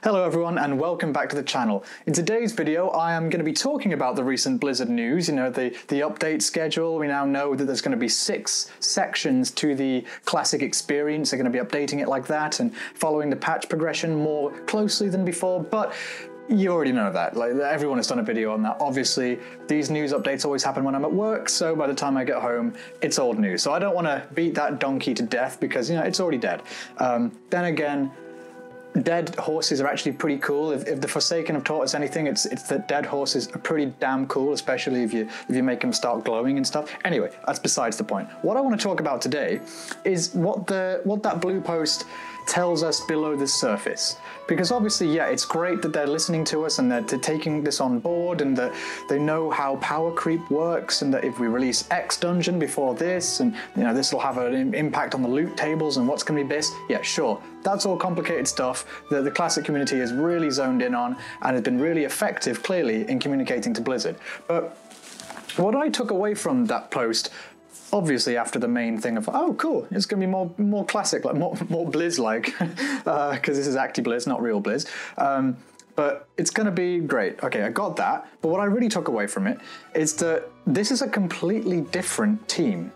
Hello everyone and welcome back to the channel. In today's video I am going to be talking about the recent Blizzard news, the update schedule. We now know that there's going to be 6 sections to the classic experience. They're going to be updating it like that and following the patch progression more closely than before, but you already know that. Everyone has done a video on that. Obviously, these news updates always happen when I'm at work, so by the time I get home, it's old news. So I don't want to beat that donkey to death because, it's already dead. Then again, dead horses are actually pretty cool. If the Forsaken have taught us anything, it's that dead horses are pretty damn cool, especially if you make them start glowing and stuff. Anyway, that's besides the point. What I want to talk about today is what that blue post tells us below the surface. Because obviously, yeah, it's great that they're listening to us and they're taking this on board and that they know how power creep works and that if we release X dungeon before this and, this will have an impact on the loot tables and what's going to be best. Yeah, sure. That's all complicated stuff that the classic community is really zoned in on and has been really effective, clearly, in communicating to Blizzard. But what I took away from that post, obviously after the main thing of, oh cool, it's going to be more classic, like more Blizz-like, because this is Acti-Blizz, not real Blizz. But it's going to be great. Okay, I got that. But what I really took away from it is that this is a completely different team.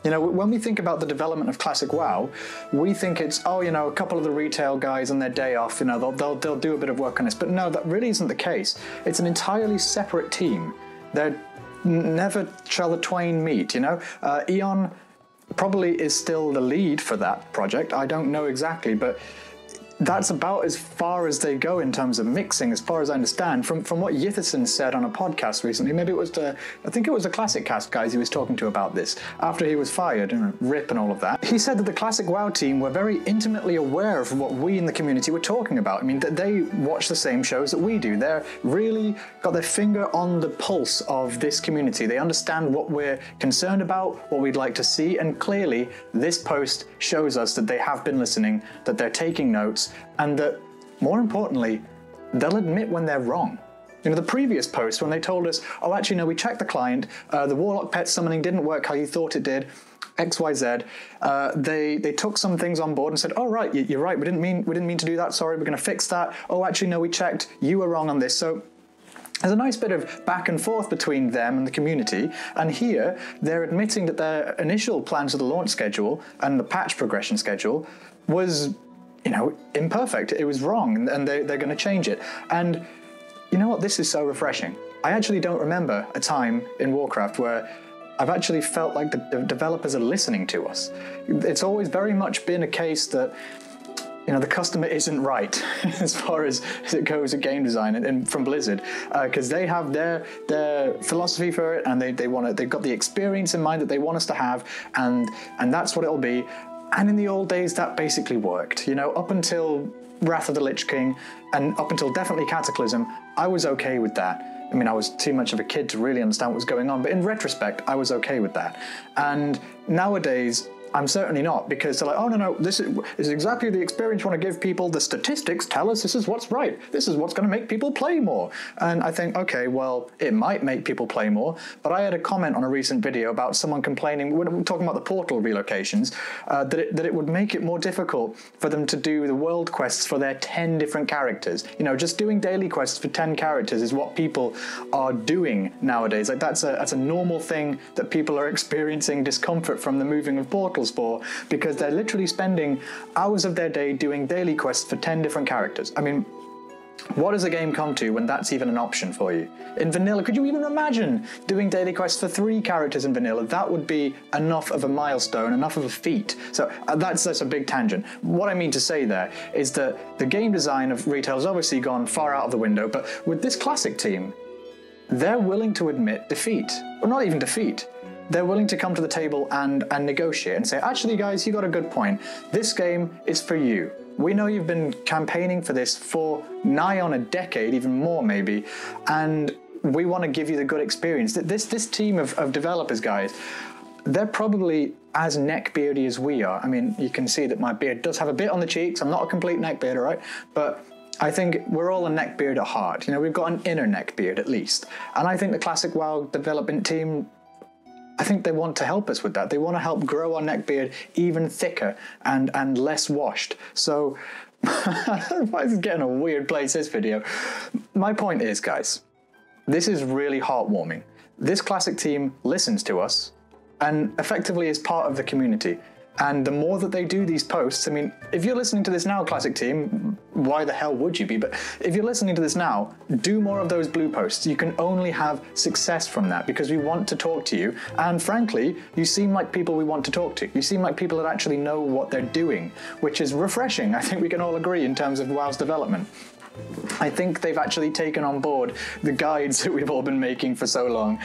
When we think about the development of Classic WoW, we think it's, a couple of the retail guys on their day off, they'll do a bit of work on this. But no, that really isn't the case. It's an entirely separate team. They're never shall the twain meet, Eon probably is still the lead for that project. I don't know exactly, but that's about as far as they go in terms of mixing, as far as I understand. From what Yitherson said on a podcast recently, maybe it was I think it was the Classic Cast guys he was talking to about this, after he was fired, RIP and all of that. He said that the Classic WoW team were very intimately aware of what we in the community were talking about. I mean, they watch the same shows that we do. They're really got their finger on the pulse of this community. They understand what we're concerned about, what we'd like to see, and clearly this post shows us that they have been listening, that they're taking notes, and that, more importantly, they'll admit when they're wrong. The previous post, when they told us, oh, actually, no, we checked the client, the Warlock pet summoning didn't work how you thought it did, XYZ, they took some things on board and said, oh, right, you're right, we didn't mean to do that, sorry, we're going to fix that. Oh, actually, no, we checked, you were wrong on this. So there's a nice bit of back and forth between them and the community, and here they're admitting that their initial plans of the launch schedule and the patch progression schedule was imperfect. It was wrong, and they're going to change it. And you know what? This is so refreshing. I actually don't remember a time in Warcraft where I've actually felt like the developers are listening to us. It's always very much been a case that the customer isn't right as far as it goes at game design and from Blizzard, because they have their philosophy for it, and they've got the experience in mind that they want us to have, and that's what it'll be. And in the old days, that basically worked. Up until Wrath of the Lich King and up until definitely Cataclysm, I was okay with that. I mean, I was too much of a kid to really understand what was going on, but in retrospect, I was okay with that. And nowadays, I'm certainly not, because they're like, oh, no, this is exactly the experience you want to give people. The statistics tell us this is what's right. This is what's going to make people play more. And I think, okay, well, it might make people play more, but I had a comment on a recent video about someone complaining, when we're talking about the portal relocations, that it would make it more difficult for them to do the world quests for their 10 different characters. Just doing daily quests for 10 characters is what people are doing nowadays. Like that's a normal thing that people are experiencing discomfort from the moving of portals for, because they're literally spending hours of their day doing daily quests for 10 different characters. I mean, what does a game come to when that's even an option for you? In vanilla, could you even imagine doing daily quests for 3 characters in vanilla? That would be enough of a milestone, enough of a feat. So that's a big tangent. What I mean to say there is that the game design of retail has obviously gone far out of the window, but with this classic team, they're willing to admit defeat. Or not even defeat. They're willing to come to the table and negotiate and say, actually, guys, you got a good point. This game is for you. We know you've been campaigning for this for nigh on a decade, even more maybe, and we want to give you the good experience. This team of developers, guys, they're probably as neckbeardy as we are. I mean, you can see that my beard does have a bit on the cheeks. I'm not a complete neckbeard, all right? But I think we're all a neckbeard at heart. We've got an inner neckbeard at least. And I think the Classic WoW development team, I think they want to help us with that. They want to help grow our neckbeard even thicker and less washed. So Why is it getting a weird place, this video? My point is, guys, this is really heartwarming. This classic team listens to us and effectively is part of the community. And the more that they do these posts, I mean, if you're listening to this now, classic team, why the hell would you be? But if you're listening to this now, do more of those blue posts. You can only have success from that because we want to talk to you. And frankly, you seem like people we want to talk to. You seem like people that actually know what they're doing, which is refreshing. I think we can all agree in terms of WoW's development. I think they've actually taken on board the guides that we've all been making for so long,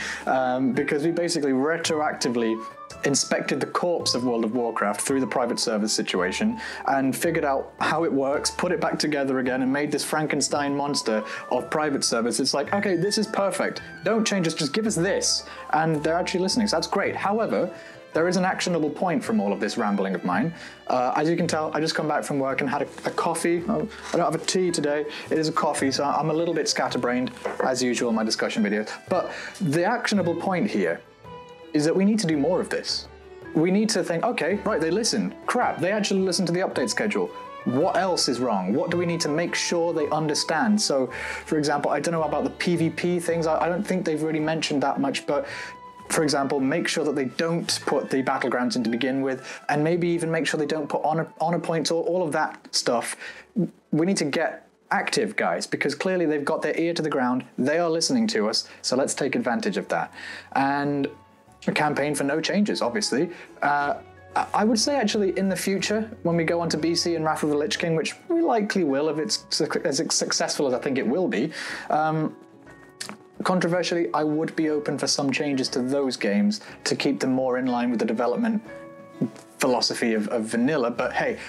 because we basically retroactively inspected the corpse of World of Warcraft through the private servers situation and figured out how it works, put it back together again, and made this Frankenstein monster of private servers. It's like, okay, this is perfect. Don't change us, just give us this. And they're actually listening, so that's great. However, there is an actionable point from all of this rambling of mine. As you can tell, I just come back from work and had a coffee. Oh, I don't have a tea today. It is a coffee, so I'm a little bit scatterbrained, as usual in my discussion videos. But the actionable point here is that we need to do more of this. We need to think, okay, right, they listen. Crap, they actually listen to the update schedule. What else is wrong? What do we need to make sure they understand? So, for example, I don't know about the PvP things. I don't think they've really mentioned that much, but for example, make sure that they don't put the battlegrounds in to begin with, and maybe even make sure they don't put honor points, or all of that stuff. We need to get active, guys, because clearly they've got their ear to the ground. They are listening to us, so let's take advantage of that. And a campaign for no changes, obviously. I would say, actually, in the future, when we go on to BC and Wrath of the Lich King, which we likely will if it's as successful as I think it will be, controversially, I would be open for some changes to those games to keep them more in line with the development philosophy of vanilla. But hey,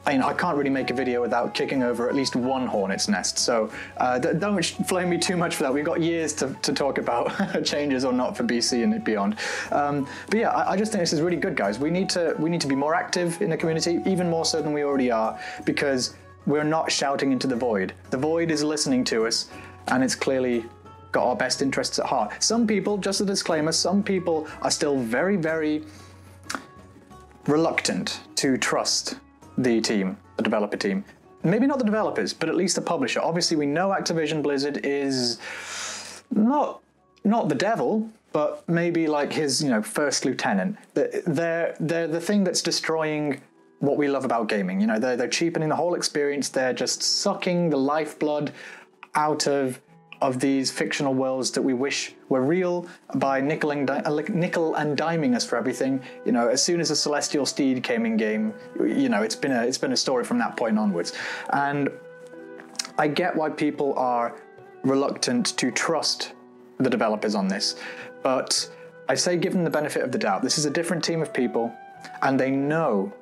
I can't really make a video without kicking over at least one hornet's nest. So don't flame me too much for that. We've got years to talk about changes or not for BC and beyond. But yeah, I just think this is really good, guys. We need to be more active in the community, even more so than we already are, because we're not shouting into the void. The void is listening to us, and it's clearly got our best interests at heart. Some people, just a disclaimer, some people are still very, very reluctant to trust the team, the developer team. Maybe not the developers, but at least the publisher. Obviously, we know Activision Blizzard is not the devil, but maybe like his, first lieutenant. They're the thing that's destroying what we love about gaming. They're cheapening the whole experience. They're just sucking the lifeblood out of these fictional worlds that we wish were real by nickel and diming us for everything. As soon as the Celestial Steed came in game, it's been a story from that point onwards. And I get why people are reluctant to trust the developers on this, but I say give them the benefit of the doubt. This is a different team of people, and they know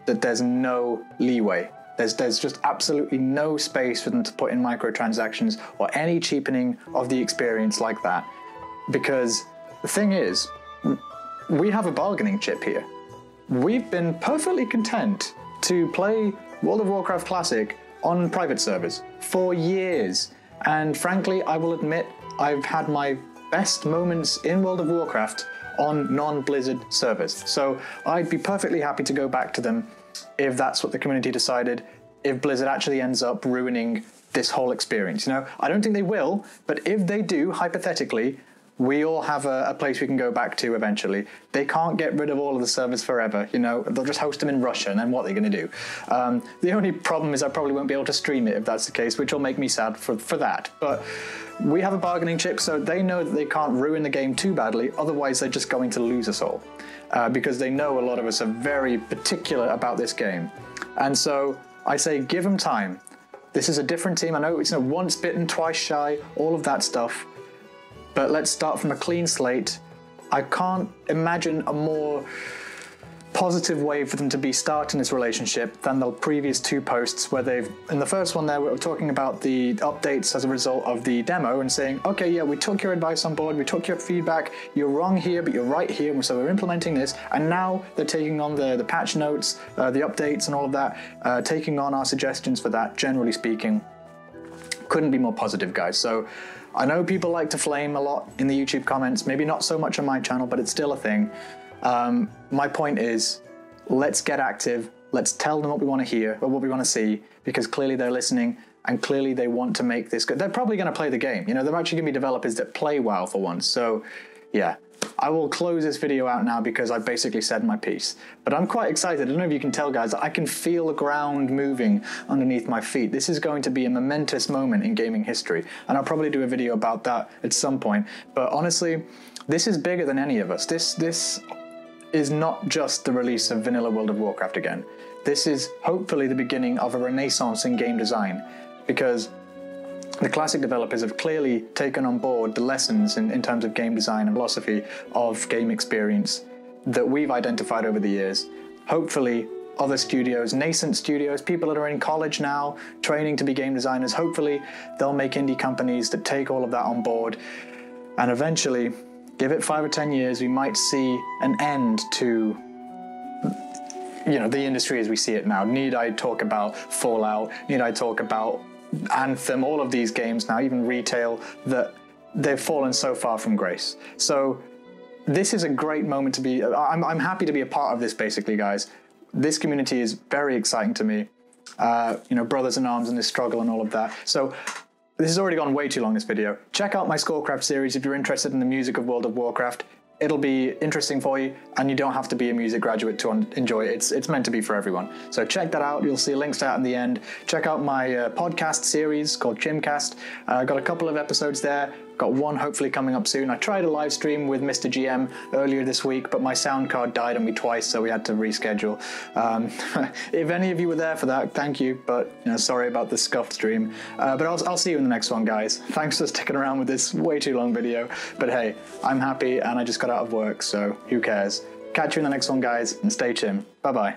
that there's no leeway. There's just absolutely no space for them to put in microtransactions or any cheapening of the experience like that. Because the thing is, we have a bargaining chip here. We've been perfectly content to play World of Warcraft Classic on private servers for years. And frankly, I will admit, I've had my best moments in World of Warcraft on non-Blizzard servers. So I'd be perfectly happy to go back to them if that's what the community decided, if Blizzard actually ends up ruining this whole experience. I don't think they will, but if they do, hypothetically, we all have a place we can go back to eventually. They can't get rid of all of the servers forever, they'll just host them in Russia, and then what are they going to do? The only problem is I probably won't be able to stream it if that's the case, which will make me sad for that. But we have a bargaining chip, so they know that they can't ruin the game too badly, otherwise they're just going to lose us all. Because they know a lot of us are very particular about this game. And so I say give them time. This is a different team. I know it's once bitten, twice shy, all of that stuff. But let's start from a clean slate. I can't imagine a more positive way for them to be starting this relationship than the previous two posts, where in the first one there, we were talking about the updates as a result of the demo and saying, okay, yeah, we took your advice on board, we took your feedback, you're wrong here, but you're right here, so we're implementing this. And now they're taking on the patch notes, the updates and all of that, taking on our suggestions for that, generally speaking. Couldn't be more positive, guys. So I know people like to flame a lot in the YouTube comments, maybe not so much on my channel, but it's still a thing. My point is, let's get active, Let's tell them what we want to hear or what we want to see, because clearly they're listening and clearly they want to make this good. They're probably going to play the game. You know, they're actually going to be developers that play WoW for once. So yeah, I will close this video out now because I basically said my piece. But I'm quite excited. I don't know if you can tell, guys. I can feel the ground moving underneath my feet. This is going to be a momentous moment in gaming history. And I'll probably do a video about that at some point. But honestly, this is bigger than any of us. This is not just the release of vanilla World of Warcraft again. This is hopefully the beginning of a renaissance in game design, because the classic developers have clearly taken on board the lessons in terms of game design and philosophy of game experience that we've identified over the years. Hopefully other studios, nascent studios, people that are in college now, training to be game designers, hopefully they'll make indie companies that take all of that on board, and eventually, give it 5 or 10 years, we might see an end to, you know, the industry as we see it now. Need I talk about Fallout? Need I talk about Anthem? All of these games now, even retail, that they've fallen so far from grace. So this is a great moment to be, I'm happy to be a part of this, basically, guys. This community is very exciting to me. You know, brothers in arms in this struggle and all of that. So this has already gone way too long, this video. Check out my Scorecraft series if you're interested in the music of World of Warcraft. It'll be interesting for you, and you don't have to be a music graduate to enjoy it. It's meant to be for everyone. So check that out. You'll see links to that in the end. Check out my podcast series called Chimcast. I've got a couple of episodes there. Got one hopefully coming up soon. I tried a live stream with Mr. GM earlier this week, but my sound card died on me twice, so we had to reschedule. If any of you were there for that, thank you, but you know, sorry about the scuffed stream. But I'll see you in the next one, guys. Thanks for sticking around with this way too long video. But hey, I'm happy and I just got out of work, so who cares? Catch you in the next one, guys, and stay chim. Bye-bye.